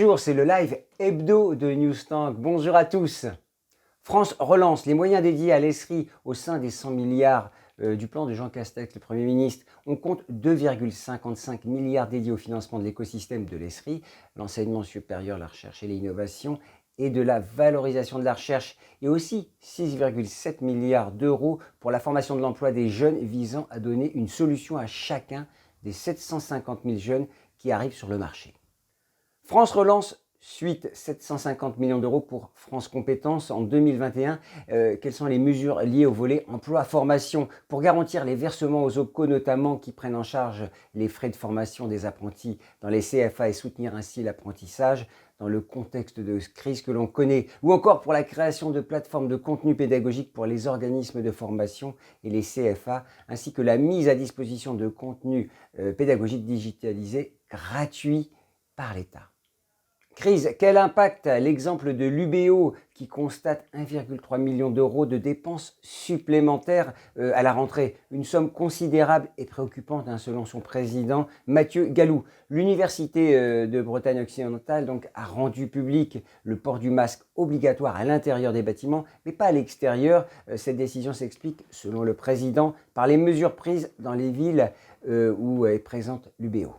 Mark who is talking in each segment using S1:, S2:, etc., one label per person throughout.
S1: Bonjour, c'est le live hebdo de Newstank. Bonjour à tous. France relance les moyens dédiés à l'ESRI au sein des 100 milliards du plan de Jean Castex, le Premier ministre. On compte 2,55 milliards dédiés au financement de l'écosystème de l'ESRI, l'enseignement supérieur, la recherche et l'innovation, et de la valorisation de la recherche, et aussi 6,7 milliards d'euros pour la formation de l'emploi des jeunes visant à donner une solution à chacun des 750 000 jeunes qui arrivent sur le marché. France relance suite 750 millions d'euros pour France Compétences en 2021. Quelles sont les mesures liées au volet emploi-formation pour garantir les versements aux OPCO notamment qui prennent en charge les frais de formation des apprentis dans les CFA et soutenir ainsi l'apprentissage dans le contexte de crise que l'on connaît, ou encore pour la création de plateformes de contenu pédagogique pour les organismes de formation et les CFA, ainsi que la mise à disposition de contenus pédagogiques digitalisés gratuits par l'État. Crise, quel impact? L'exemple de l'UBO qui constate 1,3 million d'euros de dépenses supplémentaires à la rentrée. Une somme considérable et préoccupante selon son président Mathieu Gallou. L'Université de Bretagne occidentale donc, a rendu public le port du masque obligatoire à l'intérieur des bâtiments, mais pas à l'extérieur. Cette décision s'explique, selon le président, par les mesures prises dans les villes où est présente l'UBO.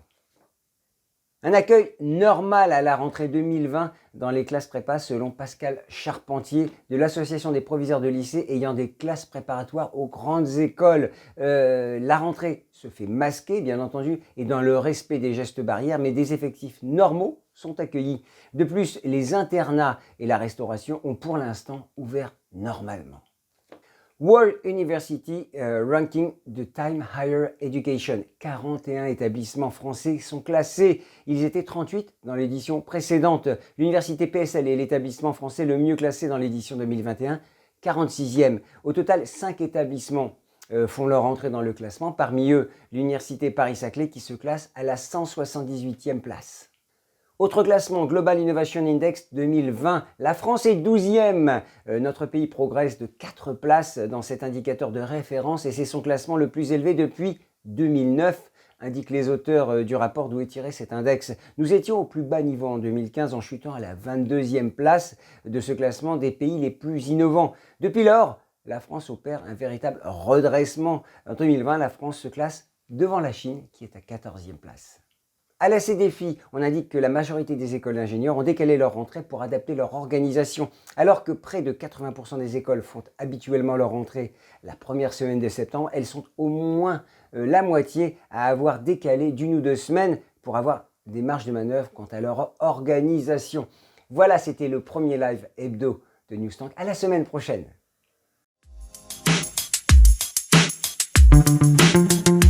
S1: Un accueil normal à la rentrée 2020 dans les classes prépa selon Pascal Charpentier de l'association des proviseurs de lycée ayant des classes préparatoires aux grandes écoles. La rentrée se fait masquer bien entendu et dans le respect des gestes barrières, mais des effectifs normaux sont accueillis. De plus, les internats et la restauration ont pour l'instant ouvert normalement. World University Ranking de Time Higher Education. 41 établissements français sont classés. Ils étaient 38 dans l'édition précédente. L'université PSL est l'établissement français le mieux classé dans l'édition 2021, 46e. Au total, 5 établissements font leur entrée dans le classement. Parmi eux, l'université Paris-Saclay qui se classe à la 178e place. Autre classement, Global Innovation Index 2020, la France est 12e. Notre pays progresse de 4 places dans cet indicateur de référence et c'est son classement le plus élevé depuis 2009, indiquent les auteurs du rapport d'où est tiré cet index. Nous étions au plus bas niveau en 2015 en chutant à la 22e place de ce classement des pays les plus innovants. Depuis lors, la France opère un véritable redressement. En 2020, la France se classe devant la Chine qui est à 14e place. À la CDFI, on indique que la majorité des écoles d'ingénieurs ont décalé leur rentrée pour adapter leur organisation. Alors que près de 80% des écoles font habituellement leur rentrée la première semaine de septembre, elles sont au moins la moitié à avoir décalé d'1 ou 2 semaines pour avoir des marges de manœuvre quant à leur organisation. Voilà, c'était le premier live hebdo de Newstank. À la semaine prochaine.